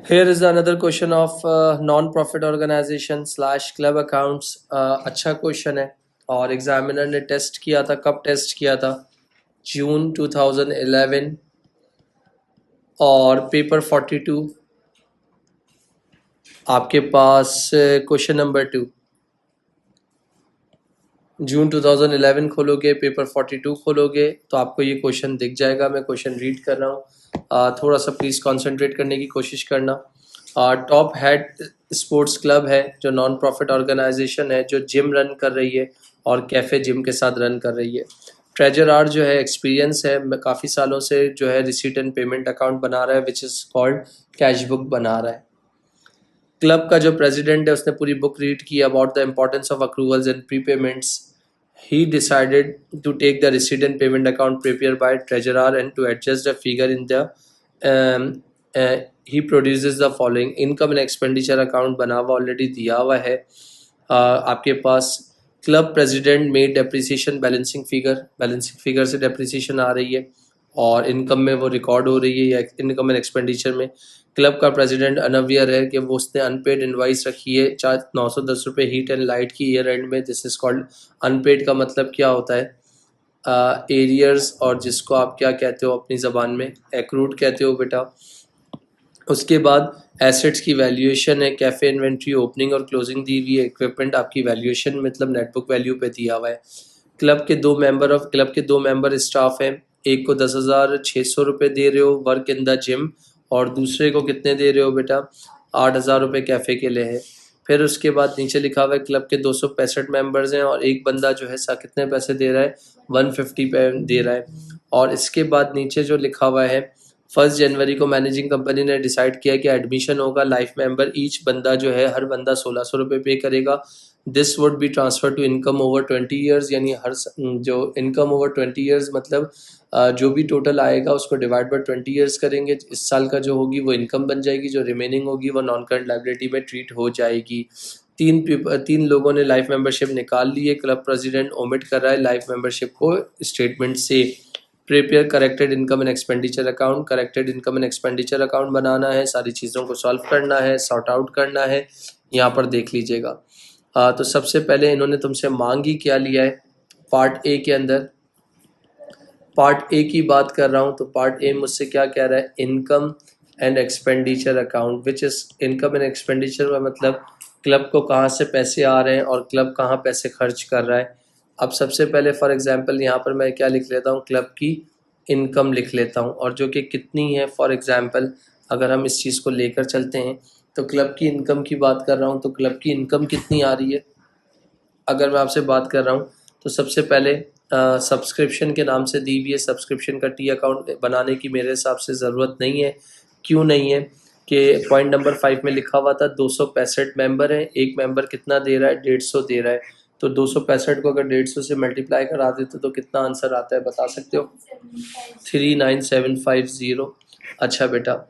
Here is another question of non-profit organization slash club accounts. अच्छा question है और examiner ने टेस्ट किया था. कब टेस्ट किया था? जून 2011 और पेपर 42. आपके पास क्वेश्चन नंबर 2 जून 2011 खोलोगे, पेपर 42 खोलोगे तो आपको ये क्वेश्चन दिख जाएगा. मैं क्वेश्चन रीड कर रहा हूँ, थोड़ा सा प्लीज़ कंसंट्रेट करने की कोशिश करना. टॉप हेड स्पोर्ट्स क्लब है जो नॉन प्रॉफिट ऑर्गेनाइजेशन है, जो जिम रन कर रही है और कैफ़े जिम के साथ रन कर रही है. ट्रेजरर जो है एक्सपीरियंस है, काफ़ी सालों से जो है रिसीट एंड पेमेंट अकाउंट बना रहा है, which is called cash book बना रहा है. क्लब का जो प्रेसिडेंट है उसने पूरी बुक रीड की about the importance of accruals and pre payments. He decided to take the receipt and payment account prepared by treasurer and to adjust the figure in the he produces the following. income and expenditure account बना हुआ already दिया हुआ है. आपके पास club president में depreciation balancing figure से depreciation आ रही है और इनकम में वो रिकॉर्ड हो रही है या इनकम एंड एक्सपेंडिचर में. क्लब का प्रेसिडेंट अनअवेयर है कि वो उसने अनपेड इनवाइस रखी है 910 रुपये हीट एंड लाइट की ईयर एंड में. This is called unpaid. का मतलब क्या होता है? एरियर्स, और जिसको आप क्या कहते हो अपनी ज़बान में? एक्रूड कहते हो बेटा. उसके बाद एसेट्स की वैल्यूएशन है, कैफ़े इन्वेंट्री ओपनिंग और क्लोजिंग दी हुई है. इक्विपमेंट आपकी वैल्यूएशन मतलब नेटबुक वैल्यू पे दिया हुआ है. क्लब के दो मेंबर स्टाफ हैं. एक को 10,600 रुपये दे रहे हो वर्क इन द जिम और दूसरे को कितने दे रहे हो बेटा? 8,000 रुपये कैफ़े के लिए है. फिर उसके बाद नीचे लिखा हुआ है क्लब के 265 मेंबर्स हैं और एक बंदा जो है कितने पैसे दे रहा है? 150 पे दे रहा है. और इसके बाद नीचे जो लिखा हुआ है 1 जनवरी को मैनेजिंग कंपनी ने डिसाइड किया कि एडमिशन होगा लाइफ मेंबर. ईच बंदा जो है हर बंदा 1,600 रुपये पे करेगा. This would be transfer to income over 20 years. यानी जो इनकम ओवर 20 ईयर्स मतलब जो भी टोटल आएगा उसको डिवाइड बाय 20 ईयर्स करेंगे. इस साल का जो होगी वो इनकम बन जाएगी, जो रिमेनिंग होगी वो नॉन करंट लायबिलिटी में ट्रीट हो जाएगी. तीन लोगों ने लाइफ मेंबरशिप निकाल ली है. क्लब प्रेसिडेंट ओमिट कर रहा है लाइफ मेंबरशिप को स्टेटमेंट से. Prepare corrected income and expenditure account. Corrected income and expenditure account बनाना है, सारी चीज़ों को सॉल्व करना है, सॉर्ट आउट करना है. यहाँ पर देख लीजिएगा. तो सबसे पहले इन्होंने तुमसे मांग ही क्या लिया है पार्ट ए के अंदर. पार्ट ए की बात कर रहा हूँ तो पार्ट ए मुझसे क्या कह रहा है? Income and expenditure account, which is income and expenditure का मतलब क्लब को कहाँ से पैसे आ रहे हैं और क्लब कहाँ पैसे खर्च कर रहा है. अब सबसे पहले फॉर एग्जांपल यहाँ पर मैं क्या लिख लेता हूँ? क्लब की इनकम लिख लेता हूँ, और जो कि कितनी है. फॉर एग्जांपल अगर हम इस चीज़ को लेकर चलते हैं तो क्लब की इनकम की बात कर रहा हूँ तो क्लब की इनकम कितनी आ रही है अगर मैं आपसे बात कर रहा हूँ तो सबसे पहले सब्सक्रिप्शन के नाम से दी हुई है. सब्सक्रिप्शन का टी अकाउंट बनाने की मेरे हिसाब से ज़रूरत नहीं है. क्यों नहीं है? कि पॉइंट नंबर 5 में लिखा हुआ था 265 मेंबर हैं, एक मेंबर कितना दे रहा है? 150 दे रहा है. तो 265 को अगर 150 से मल्टीप्लाई करा देते तो कितना आंसर आता है बता सकते हो? 39750. अच्छा बेटा,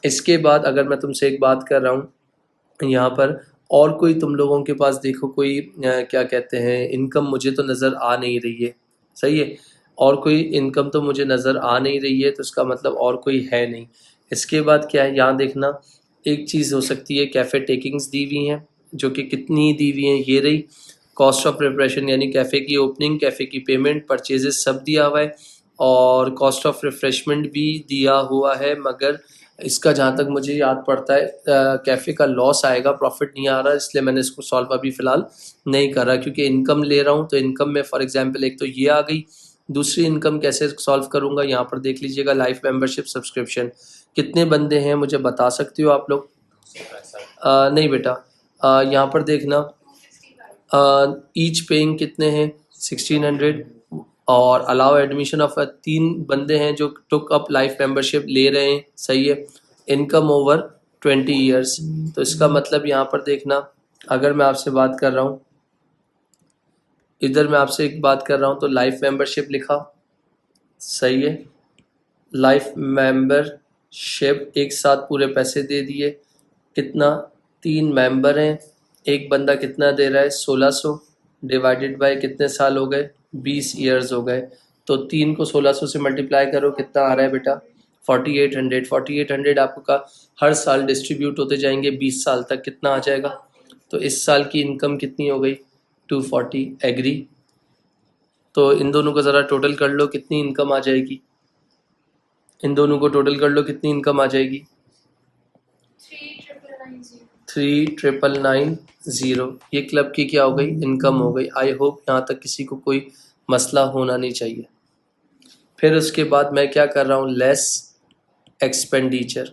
इसके बाद अगर मैं तुमसे एक बात कर रहा हूँ यहाँ पर, और कोई तुम लोगों के पास देखो कोई क्या कहते हैं इनकम मुझे तो नज़र आ नहीं रही है. सही है, और कोई इनकम तो मुझे नज़र आ नहीं रही है, तो इसका मतलब और कोई है नहीं. इसके बाद क्या है यहाँ देखना, एक चीज़ हो सकती है कैफ़े टेकिंग्स दी हुई हैं, जो कि कितनी दी हुई हैं ये रही. कॉस्ट ऑफ प्रिपरेशन यानी कैफ़े की ओपनिंग, कैफ़े की पेमेंट, परचेजेस सब दिया हुआ है और कॉस्ट ऑफ रिफ़्रेशमेंट भी दिया हुआ है. मगर इसका जहाँ तक मुझे याद पड़ता है कैफ़े का लॉस आएगा, प्रॉफिट नहीं आ रहा, इसलिए मैंने इसको सॉल्व अभी फ़िलहाल नहीं करा. क्योंकि इनकम ले रहा हूँ तो इनकम में फॉर एग्जांपल एक तो ये आ गई. दूसरी इनकम कैसे सॉल्व करूँगा? यहाँ पर देख लीजिएगा लाइफ मेंबरशिप सब्सक्रिप्शन. कितने बंदे हैं मुझे बता सकते हो आप लोग? नहीं बेटा, यहाँ पर देखना ईच पेइंग कितने हैं? 1600. और अलाउ एडमिशन ऑफ 3 बंदे हैं जो टुक अप लाइफ मेंबरशिप ले रहे हैं. सही है. Income over 20 years. तो इसका मतलब यहाँ पर देखना, अगर मैं आपसे बात कर रहा हूँ, इधर मैं आपसे एक बात कर रहा हूँ तो लाइफ मेंबरशिप लिखा. सही है, लाइफ मेंबरशिप एक साथ पूरे पैसे दे दिए. कितना? 3 मेंबर हैं, एक बंदा कितना दे रहा है? 1600 डिवाइडेड बाय कितने साल हो गए? 20 ईयर्स हो गए. तो 3 को 1600 से मल्टीप्लाई करो, कितना आ रहा है बेटा? 4800 आपका हर साल डिस्ट्रीब्यूट होते जाएंगे 20 साल तक, कितना आ जाएगा? तो इस साल की इनकम कितनी हो गई? 240। एग्री? तो इन दोनों को ज़रा टोटल कर लो, कितनी इनकम आ जाएगी? इन दोनों को टोटल कर लो, कितनी इनकम आ जाएगी? 3990। ये क्लब की क्या हो गई? इनकम हो गई। आई होप यहाँ तक किसी को कोई मसला होना नहीं चाहिए। फिर उसके बाद मैं क्या कर रहा हूँ? Less expenditure.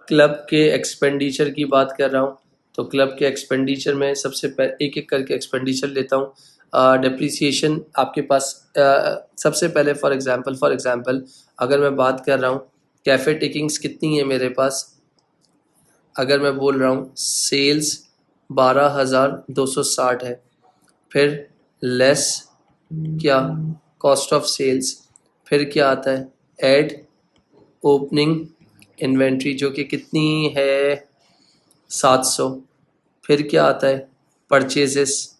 क्लब के एक्सपेंडिचर की बात कर रहा हूँ, तो क्लब के एक्सपेंडिचर में सबसे पहले एक एक करके एक्सपेंडिचर लेता हूँ। डिप्रिसिएशन आपके पास सबसे पहले फॉर एग्जांपल अगर मैं बात कर रहा हूँ कैफ़े टिकिंग्स कितनी है मेरे पास, अगर मैं बोल रहा हूँ सेल्स 12,260 है, फिर लेस क्या? कॉस्ट ऑफ सेल्स, फिर क्या आता है? ऐड ओपनिंग इन्वेंट्री जो कि कितनी है? 700। फिर क्या आता है? परचेजेस।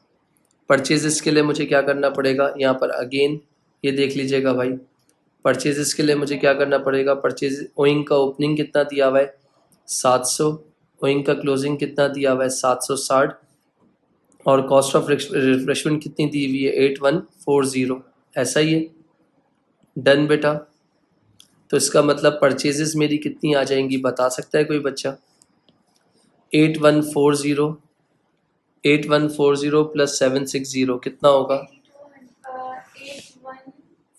परचेजेस के लिए मुझे क्या करना पड़ेगा? यहाँ पर अगेन ये देख लीजिएगा भाई, परचेजेस के लिए मुझे क्या करना पड़ेगा? परचेज ओइंग का ओपनिंग कितना दिया हुआ है? 700। ओइंग का क्लोजिंग कितना दिया हुआ है? 760। और कॉस्ट ऑफ रिफ्रेशमेंट कितनी दी हुई है? 8140। ऐसा ही है। डन बेटा। तो इसका मतलब परचेजेस मेरी कितनी आ जाएंगी, बता सकता है कोई बच्चा? 8140। 8140 प्लस 760 कितना होगा?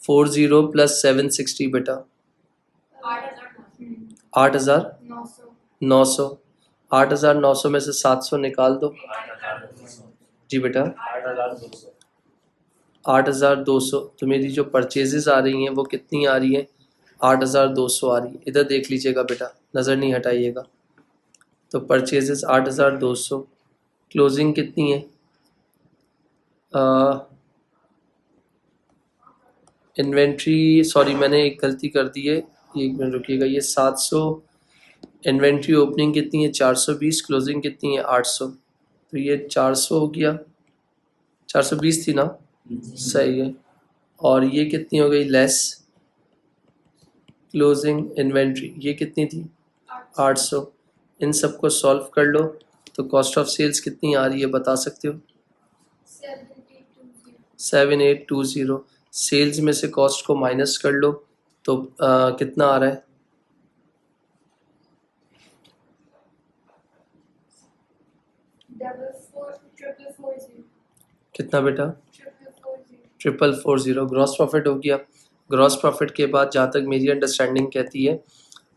40 प्लस 760 बेटा 8,900। 8,900 में से 700 निकाल दो। जी बेटा 8,200। तो मेरी जो परचेजेस आ रही हैं वो कितनी आ रही हैं? 8,200 आ रही है। इधर देख लीजिएगा बेटा, नज़र नहीं हटाइएगा। तो परचेजेस 8,200, क्लोजिंग कितनी है? इन्वेंट्री, सॉरी मैंने एक गलती कर दी है, एक मिनट रुकिएगा। ये 700, इन्वेंट्री ओपनिंग कितनी है? 420, क्लोजिंग कितनी है? 800। तो ये 400 हो गया, 420 थी ना? सही है। और ये कितनी हो गई? लेस क्लोजिंग इन्वेंट्री, ये कितनी थी? 800। इन सबको सॉल्व कर लो तो कॉस्ट ऑफ सेल्स कितनी आ रही है, बता सकते हो? 7820। सेल्स में से कॉस्ट को माइनस कर लो तो कितना आ रहा है? कितना बेटा? 4440। ग्रॉस प्रॉफिट हो गया। ग्रॉस प्रॉफिट के बाद जहाँ तक मेरी अंडरस्टैंडिंग कहती है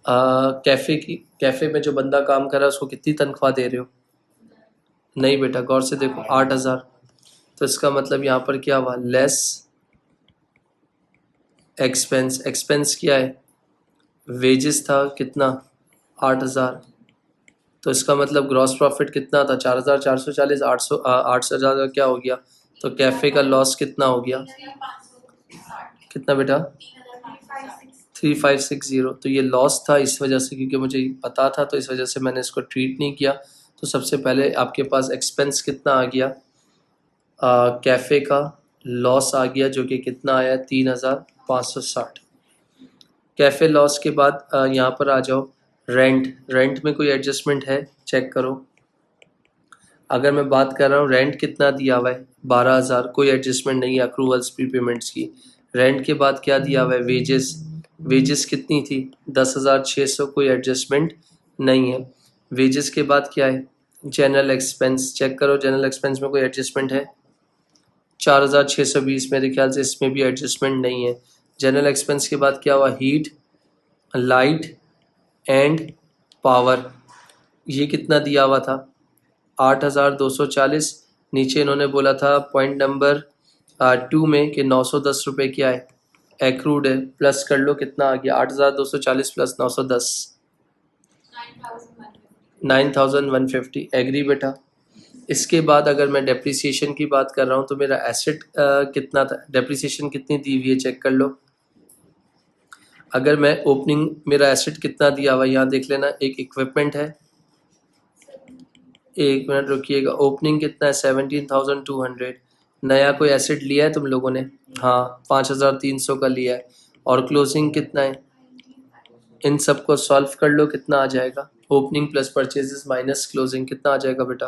कैफ़े में जो बंदा काम कर रहा है उसको कितनी तनख्वाह दे रहे हो? नहीं बेटा, गौर से देखो, 8,000। तो इसका मतलब यहाँ पर क्या हुआ? Less expense. एक्सपेंस क्या है? वेजेस था, कितना? 8,000। तो इसका मतलब ग्रॉस प्रॉफिट कितना था? 4,440। 8,000 का क्या हो गया? तो कैफ़े का लॉस कितना हो गया? कितना बेटा? 3560। तो ये लॉस था इस वजह से, क्योंकि मुझे पता था तो इस वजह से मैंने इसको ट्रीट नहीं किया। तो सबसे पहले आपके पास एक्सपेंस कितना आ गया? कैफ़े का लॉस आ गया जो कि कितना आया? 3,560। कैफ़े लॉस के बाद यहाँ पर आ जाओ। रेंट में कोई एडजस्टमेंट है? चेक करो। अगर मैं बात कर रहा हूँ रेंट कितना दिया हुआ है? 12,000। कोई एडजस्टमेंट नहीं है अक्रूवल्स प्रीपेमेंट्स की। रेंट के बाद क्या दिया हुआ है? वेजेस। वेजेस कितनी थी? 10,600। कोई एडजस्टमेंट नहीं है। वेजेस के बाद क्या है? General expense. चेक करो जनरल एक्सपेंस में कोई एडजस्टमेंट है? 4,620। मेरे ख्याल से इसमें भी एडजस्टमेंट नहीं है। जनरल एक्सपेंस के बाद क्या हुआ? Heat, light and power. ये कितना दिया हुआ था? 8,240। नीचे इन्होंने बोला था पॉइंट नंबर 2 में कि 910 रुपये क्या है? एक्रूड है। प्लस कर लो, कितना आ गया? 8,240 प्लस 910, 9,150। एग्री बेटा? इसके बाद अगर मैं डेप्रिसिएशन की बात कर रहा हूँ तो मेरा एसेट कितना था? डेप्रिसिएशन कितनी दी हुई है, चेक कर लो। अगर मैं ओपनिंग, मेरा एसेट कितना दिया हुआ है यहाँ देख लेना। एक इक्विपमेंट है, एक मिनट रुकिएगा। ओपनिंग कितना है? 17,200। नया कोई एसेट लिया है तुम लोगों ने? हाँ, 5,300 का लिया है। और क्लोजिंग कितना है? इन सब को सॉल्व कर लो, कितना आ जाएगा? Opening plus purchases minus closing कितना आ जाएगा बेटा?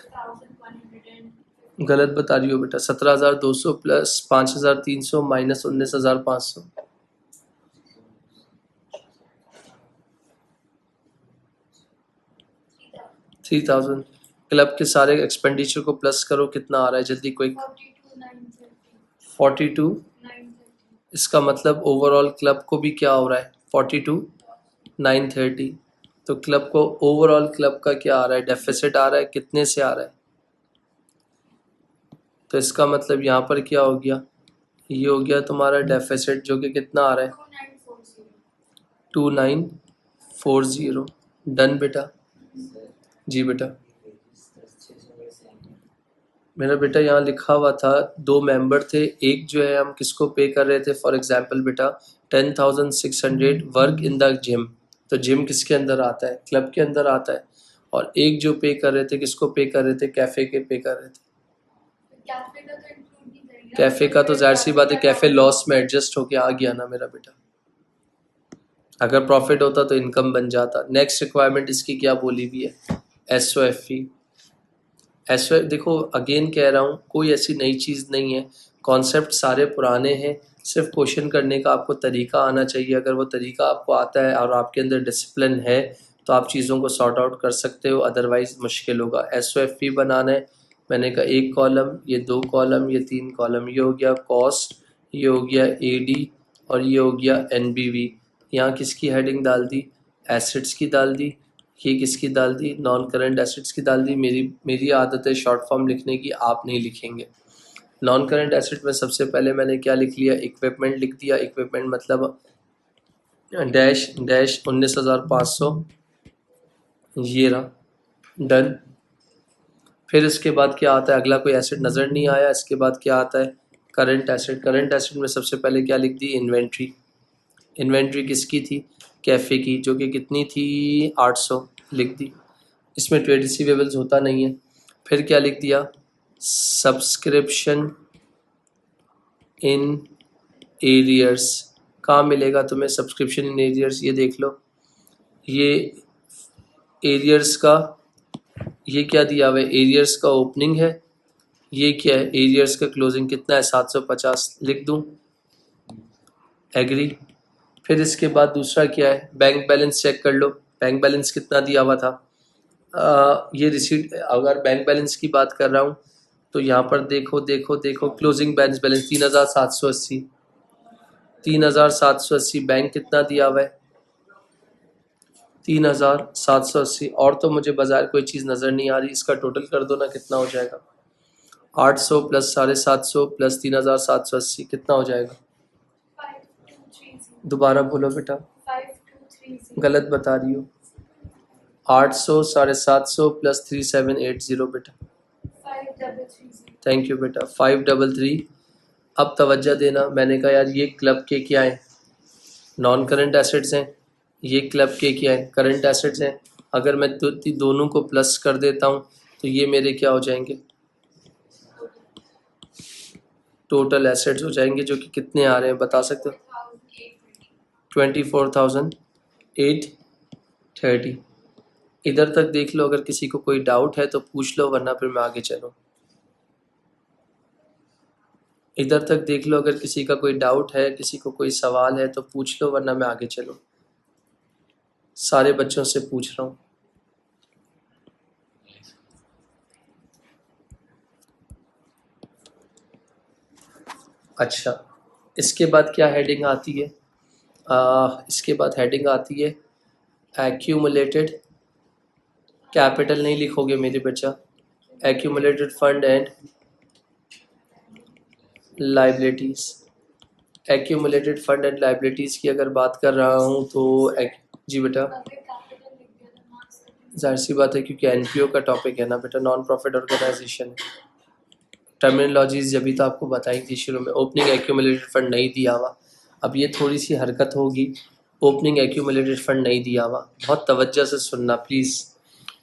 12,150 गलत बता रही हो बेटा। 17,200 plus 5,300 minus 19,500। Three thousand. Club के सारे एक्सपेंडिचर को प्लस करो, कितना आ रहा है? जल्दी क्विक। 42,930 42। 930 इसका मतलब ओवरऑल क्लब को भी क्या हो रहा है? 42,930। तो क्लब को ओवरऑल क्लब का क्या आ रहा है? डेफिसिट आ रहा है। कितने से आ रहा है? तो इसका मतलब यहाँ पर क्या हो गया? ये हो गया तुम्हारा डेफिसिट, जो कि कितना आ रहा है? 2940। डन बेटा। जी बेटा। मेरा बेटा यहाँ लिखा हुआ था, दो मेंबर थे, एक जो है हम किसको पे कर रहे थे? फॉर एग्जांपल बेटा 10,600 वर्क इन द जिम। तो जिम किसके अंदर आता है? क्लब के अंदर आता है। और एक जो पे कर रहे थे, किसको पे कर रहे थे? कैफे के पे कर रहे थे। कैफे का तो इंक्लूड नहीं करेंगे। कैफे का तो जाहिर सी बात है, कैफे लॉस में एडजस्ट होके आ गया ना मेरा बेटा। अगर प्रॉफिट होता तो इनकम बन जाता। नेक्स्ट रिक्वायरमेंट इसकी क्या बोली भी है? S O F E. S O, देखो अगेन कह रहा हूँ, कोई ऐसी नई चीज़ नहीं है, कॉन्सेप्ट सारे पुराने हैं। सिर्फ क्वेश्चन करने का आपको तरीका आना चाहिए। अगर वो तरीका आपको आता है और आपके अंदर डिसिप्लिन है तो आप चीज़ों को सॉर्ट आउट कर सकते हो, अदरवाइज मुश्किल होगा। एस ओ एफ पी बनाना है, मैंने कहा एक कॉलम, ये दो कॉलम, ये तीन कॉलम, ये हो गया कॉस्ट, ये हो गया ए डी, और ये हो गया एन बी वी। यहाँ किसकी हेडिंग डाल दी? एसिड्स की डाल दी। ये किसकी डाल दी? नॉन करंट एसिड्स की डाल दी। मेरी आदत है शॉर्ट फॉर्म लिखने की, आप नहीं लिखेंगे। नॉन करंट एसिड में सबसे पहले मैंने क्या लिख लिया? इक्विपमेंट लिख दिया। इक्विपमेंट मतलब डैश डैश 19,500, ये रहा। डन। फिर इसके बाद क्या आता है? अगला कोई एसिड नज़र नहीं आया। इसके बाद क्या आता है? Current acid. करंट एसिड में सबसे पहले क्या लिख दी? इन्वेंट्री। इन्वेंट्री किसकी थी? कैफ़े की, जो कि कितनी थी? 800 लिख दी। इसमें ट्रेड रिसीवेबल्स होता नहीं है। फिर क्या लिख दिया? Subscription in arrears. कहाँ मिलेगा तुम्हें सब्सक्रिप्शन इन एरियर्स? ये देख लो, ये एरियर्स का, ये क्या दिया हुआ है? एरियर्स का ओपनिंग है। ये क्या है? एरियर्स का क्लोजिंग कितना है? 750 लिख दूँ? एग्री। फिर इसके बाद दूसरा क्या है? बैंक बैलेंस चेक कर लो। बैंक बैलेंस कितना दिया हुआ था? ये रिसीट, अगर बैंक बैलेंस की बात कर रहा हूँ तो यहाँ पर देखो देखो देखो, क्लोजिंग बैंक बैलेंस 3,780। 3,780 बैंक कितना दिया हुआ है? 3,780। और तो मुझे बाजार कोई चीज़ नज़र नहीं आ रही। इसका टोटल कर दो ना, कितना हो जाएगा? 800 प्लस 750 प्लस 3,780 कितना हो जाएगा? 5230 दोबारा बोलो बेटा। 5230 गलत बता रही हो। 800 750 प्लस 3780 बेटा। 5330 थैंक यू बेटा। 533। अब तवज्जो देना, मैंने कहा यार ये क्लब के क्या है? नॉन करंट एसेट्स हैं। ये क्लब के क्या है? करंट एसेट्स हैं। अगर मैं दोनों को प्लस कर देता हूँ तो ये मेरे क्या हो जाएंगे? टोटल एसेट्स हो जाएंगे, जो कि कितने आ रहे हैं बता सकते हो? 24,830। इधर तक देख लो, अगर किसी को कोई डाउट है तो पूछ लो, वरना फिर मैं आगे चलूँ। इधर तक देख लो, अगर किसी का कोई डाउट है, किसी को कोई सवाल है तो पूछ लो, वरना मैं आगे चलूँ। सारे बच्चों से पूछ रहा हूँ। अच्छा, इसके बाद क्या हेडिंग आती है? इसके बाद हेडिंग आती है एक्यूमुलेटेड कैपिटल। नहीं लिखोगे मेरे बच्चा? Accumulated fund and liabilities. Accumulated fund and liabilities की अगर बात कर रहा हूँ तो जी बेटा, जाहिर सी बात है, क्योंकि एनपीओ का टॉपिक है ना बेटा, नॉन प्रॉफिट ऑर्गेनाइजेशन है। टर्मिनोलॉजीज जब भी तो आपको बताई थी शुरू में। ओपनिंग एक्यूमुलेटेड फंड नहीं दिया हुआ। अब ये थोड़ी सी हरकत होगी। ओपनिंग एक्यूमुलेटेड फंड नहीं दिया हुआ, बहुत तवज्जो से सुनना प्लीज़।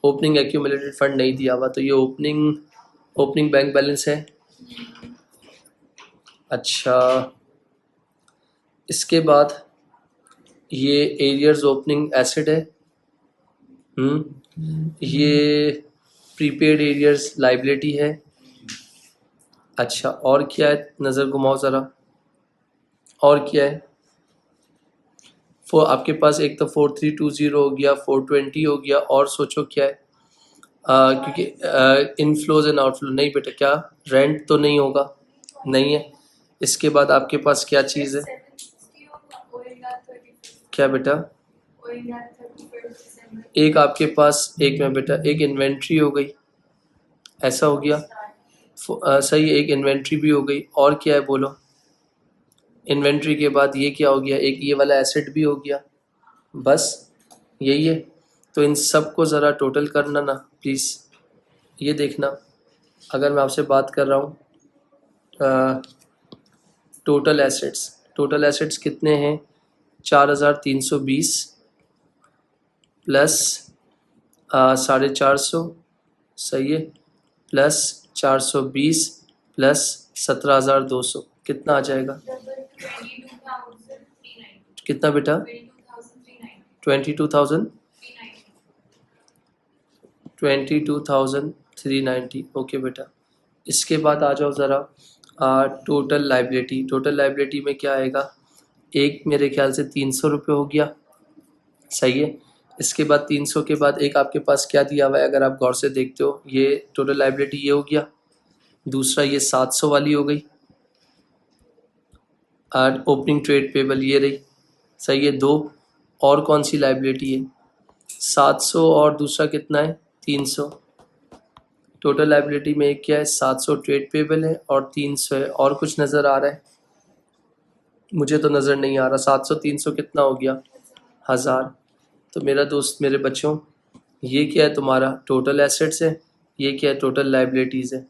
ओपनिंग एक्यूमुलेटेड फंड नहीं दिया हुआ, तो ये ओपनिंग बैंक बैलेंस है। अच्छा, इसके बाद ये एरियर्स ओपनिंग एसिड है। ये प्रीपेड एरियर्स लाइबिलिटी है। अच्छा, और क्या है, नज़र घुमाओ ज़रा, और क्या है। आपके पास एक तो 4320 हो गया, 420 हो गया, और सोचो क्या है। क्योंकि इनफ्लोज एंड आउटफ्लो नहीं बेटा, क्या रेंट तो नहीं होगा, नहीं है। इसके बाद आपके पास क्या चीज़ है, 760 होगा, होएगा 31st क्या बेटा। होएगा 31st December। एक आपके पास, एक में बेटा, एक इन्वेंट्री हो गई, ऐसा हो गया। सही है, एक इन्वेंट्री भी हो गई, और क्या है बोलो। इन्वेंट्री के बाद ये क्या हो गया, एक ये वाला एसेट भी हो गया, बस यही है। तो इन सब को ज़रा टोटल करना ना प्लीज़। ये देखना, अगर मैं आपसे बात कर रहा हूँ टोटल एसेट्स कितने हैं, 4320 प्लस 450, सही है, प्लस 420 प्लस 17,200, कितना आ जाएगा, 22,390। कितना बेटा, 22,390। 22,390, ओके बेटा। इसके बाद आ जाओ ज़रा टोटल लाइबिलिटी में क्या आएगा, एक मेरे ख्याल से 300 रुपये हो गया, सही है। इसके बाद 300 के बाद एक आपके पास क्या दिया हुआ है, अगर आप गौर से देखते हो, ये टोटल लाइबिलिटी ये हो गया, दूसरा ये 700 वाली हो गई, और ओपनिंग ट्रेड पेबल ये रही, सही है, दो। और कौन सी लाइबिलिटी है, 700 और दूसरा कितना है, 300। टोटल लाइबिलिटी में एक क्या है, 700 ट्रेड पेबल है और 300 है, और कुछ नज़र आ रहा है, मुझे तो नज़र नहीं आ रहा। 700 300 कितना हो गया, 1000। तो मेरा दोस्त, मेरे बच्चों, ये क्या है तुम्हारा टोटल एसेट्स है, ये क्या है टोटल लाइबिलिटीज़ है।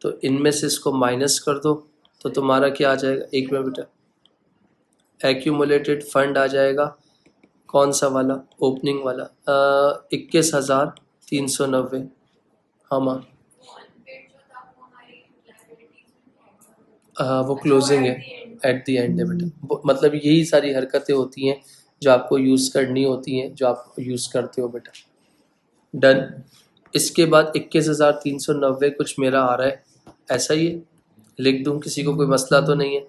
तो इनमें से इसको माइनस कर दो, तो तुम्हारा क्या आ जाएगा, एक में बेटा, एक्यूमुलेटेड फंड आ जाएगा, कौन सा वाला, ओपनिंग वाला, 21,390। हाँ माँ, वो क्लोजिंग है, एट द एंड है बेटा। मतलब यही सारी हरकतें होती हैं जो आपको यूज़ करनी होती हैं, जो आप यूज़ करते हो बेटा। डन। इसके बाद 21,390 कुछ मेरा आ रहा है, ऐसा ही है, लिख दूं, किसी को कोई मसला तो नहीं है।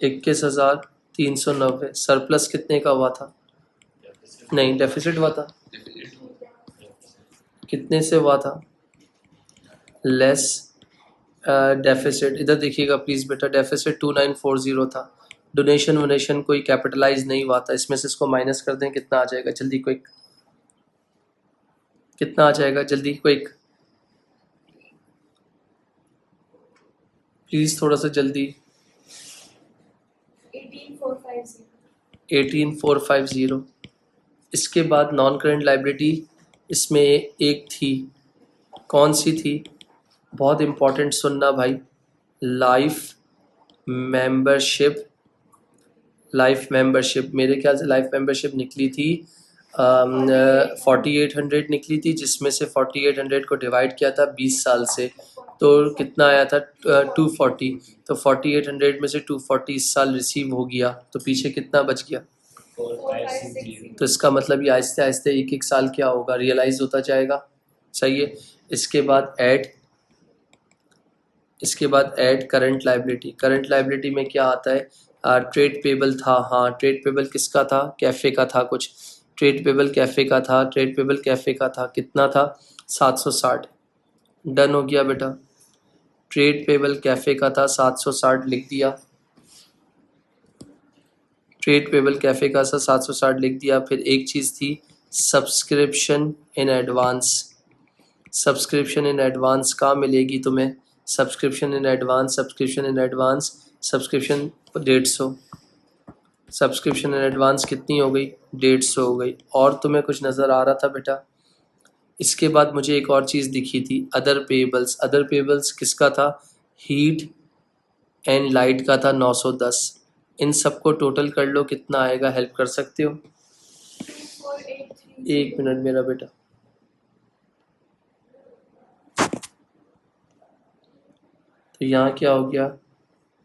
21,390 सरप्लस कितने का हुआ था, नहीं डेफिसिट हुआ था, कितने से हुआ था, लेस डेफिसिट। इधर देखिएगा प्लीज़ बेटा, डेफिसिट 2940 था। डोनेशन वोनेशन कोई कैपिटलाइज नहीं हुआ था, इसमें से इसको माइनस कर दें, कितना आ जाएगा, जल्दी क्विक, कितना आ जाएगा, जल्दी क्विक प्लीज़, थोड़ा सा जल्दी। 18,450। 18,450। इसके बाद नॉन करेंट लाइबिलिटी, इसमें एक थी, कौन सी थी, बहुत इम्पोर्टेंट सुनना भाई, लाइफ मेंबरशिप। लाइफ मेंबरशिप मेरे ख्याल से लाइफ मेंबरशिप निकली थी 4800 निकली थी, जिसमें से 4800 को डिवाइड किया था 20 साल से, तो कितना आया था 240। तो 4800 में से 240 इस साल रिसीव हो गया, तो पीछे कितना बच गया। 4560। तो इसका मतलब ये आहिस्ते आहिस्ते एक एक साल क्या होगा, रियलाइज होता जाएगा, सही है। इसके बाद ऐड करंट लाइबिलिटी में क्या आता है, ट्रेड पेबल था, हाँ ट्रेड पेबल किसका था, कैफ़े का था कुछ, ट्रेड पेबल कैफ़े का था, कितना था, 760। डन हो गया बेटा, ट्रेड पेबल कैफ़े का था 760, लिख दिया, ट्रेड पेबल कैफ़े का था 760 लिख दिया। फिर एक चीज़ थी subscription in advance. Subscription in advance कहाँ मिलेगी तुम्हें, subscription in advance 150, subscription in advance कितनी हो गई, 150 हो गई। और तुम्हें कुछ नज़र आ रहा था बेटा। इसके बाद मुझे एक और चीज़ दिखी थी, अदर पेबल्स किसका था, हीट एंड लाइट का था 910। इन सबको टोटल कर लो, कितना आएगा, हेल्प कर सकते हो, 24,830। एक मिनट मेरा बेटा। तो यहाँ क्या हो गया,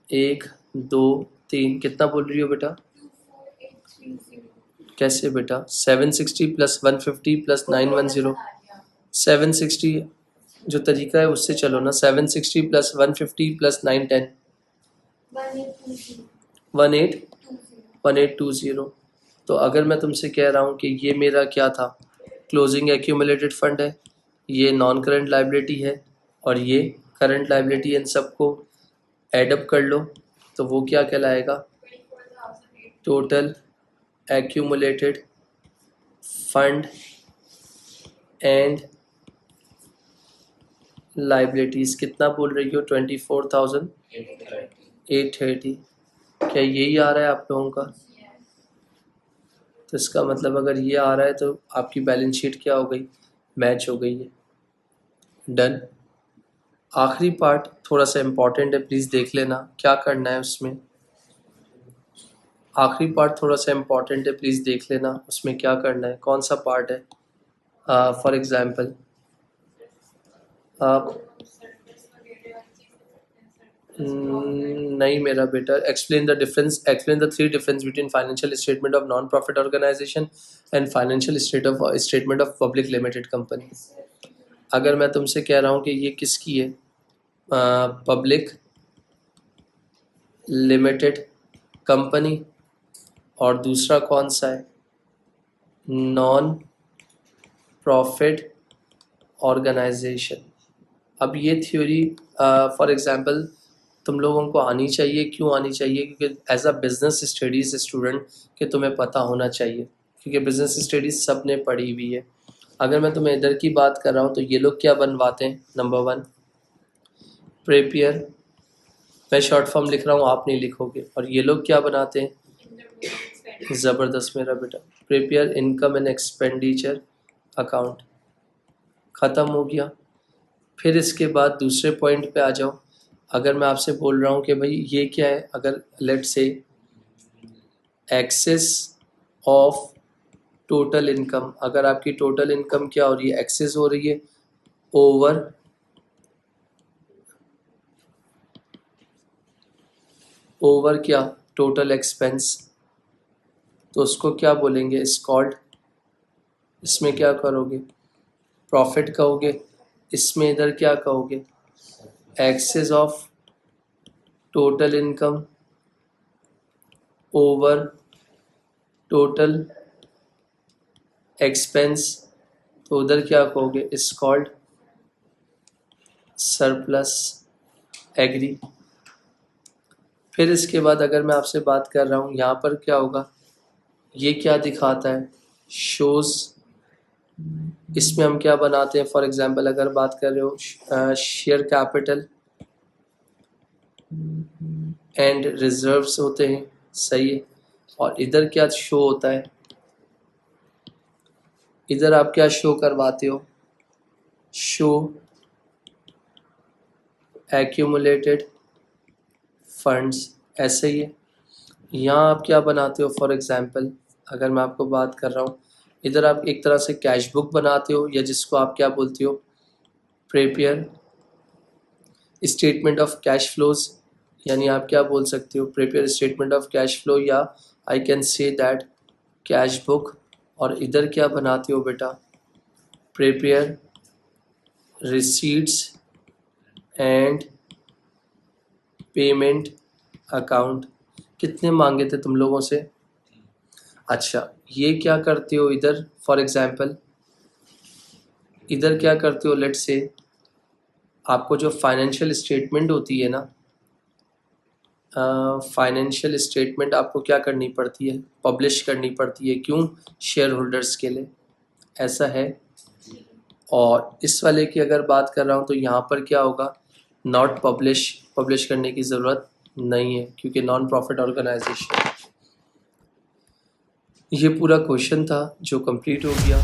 1 2 3, कितना बोल रही हो बेटा, कैसे बेटा? 760 प्लस 150 प्लस 910, 760 जो तरीका है उससे चलो ना। 760 प्लस 150 प्लस 910, 1820। तो अगर मैं तुमसे कह रहा हूँ कि ये मेरा क्या था, क्लोजिंग एक्यूमुलेटेड फंड है, ये नॉन करंट लाइबिलिटी है और ये करंट लाइबिलिटी, इन सबको एडअप कर लो तो वो क्या कहलाएगा? Total accumulated fund and liabilities. कितना बोल रही हो? 24,830। क्या यही आ रहा है आप लोगों का? तो इसका मतलब अगर ये आ रहा है तो आपकी बैलेंस शीट क्या हो गई? मैच हो गई है। डन। आखिरी पार्ट थोड़ा सा इम्पोर्टेंट है, प्लीज़ देख लेना क्या करना है उसमें। आखिरी पार्ट थोड़ा सा इम्पोर्टेंट है, प्लीज़ देख लेना उसमें क्या करना है। कौन सा पार्ट है? फॉर एग्जांपल आप नहीं मेरा बेटा, explain the three difference between financial statement of non profit organisation and financial statement of public limited company. अगर मैं तुमसे कह रहा हूँ कि ये किसकी है, पब्लिक लिमिटेड कंपनी, और दूसरा कौन सा है? Non profit organisation. अब ये थ्योरी फॉर एग्जांपल तुम लोगों को आनी चाहिए। क्यों आनी चाहिए? क्योंकि as a business studies student कि तुम्हें पता होना चाहिए, क्योंकि बिजनेस स्टडीज़ सब ने पढ़ी हुई है। अगर मैं तुम्हें इधर की बात कर रहा हूँ तो ये लोग क्या बनवाते हैं? नंबर 1 प्रेपियर, मैं शॉर्ट फॉर्म लिख रहा हूँ, आप नहीं लिखोगे। और ये लोग क्या बनाते हैं? ज़बरदस्त मेरा बेटा, प्रेपियर इनकम एंड एक्सपेंडिचर अकाउंट। ख़त्म हो गया। फिर इसके बाद दूसरे पॉइंट पे आ जाओ। अगर मैं आपसे बोल रहा हूँ कि भाई ये क्या है, अगर लेट से एक्सेस ऑफ टोटल इनकम, अगर आपकी टोटल इनकम क्या हो रही है? एक्सेस हो रही है ओवर क्या? Total expense. तो उसको क्या बोलेंगे? इस कॉल्ड। इसमें क्या करोगे? प्रॉफिट कहोगे। इसमें इधर क्या कहोगे? Excess of total income over total expense, तो उधर क्या कहोगे? इस कॉल्ड सरप्लस। एग्री। फिर इसके बाद अगर मैं आपसे बात कर रहा हूँ, यहाँ पर क्या होगा? ये क्या दिखाता है? शोज। इसमें हम क्या बनाते हैं? फॉर एग्जांपल अगर बात कर रहे हो शेयर कैपिटल एंड रिजर्व्स होते हैं, सही है। और इधर क्या शो होता है? इधर आप क्या शो करवाते हो? शो एक्यूमुलेटेड फंड्स, ऐसे ही है। यहाँ आप क्या बनाते हो? फॉर एग्जांपल अगर मैं आपको बात कर रहा हूँ, इधर आप एक तरह से कैश बुक बनाते हो, या जिसको आप क्या बोलते हो? प्रेपियर स्टेटमेंट ऑफ कैश फ्लोज, यानी आप क्या बोल सकते हो? प्रेपियर स्टेटमेंट ऑफ कैश फ्लो, या I can say that cash book. और इधर क्या बनाते हो बेटा? प्रेपियर रिसीट्स एंड पेमेंट अकाउंट। कितने मांगे थे तुम लोगों से? अच्छा, ये क्या करते हो इधर? फॉर एग्जांपल इधर क्या करते हो? लेट्स से आपको जो फाइनेंशियल स्टेटमेंट होती है ना, फाइनेंशियल स्टेटमेंट आपको क्या करनी पड़ती है? पब्लिश करनी पड़ती है। क्यों? शेयर होल्डर्स के लिए, ऐसा है। और इस वाले की अगर बात कर रहा हूँ तो यहाँ पर क्या होगा? नॉट पब्लिश करने की ज़रूरत नहीं है, क्योंकि नॉन प्रॉफिट ऑर्गेनाइजेशन। ये पूरा क्वेश्चन था जो कंप्लीट हो गया।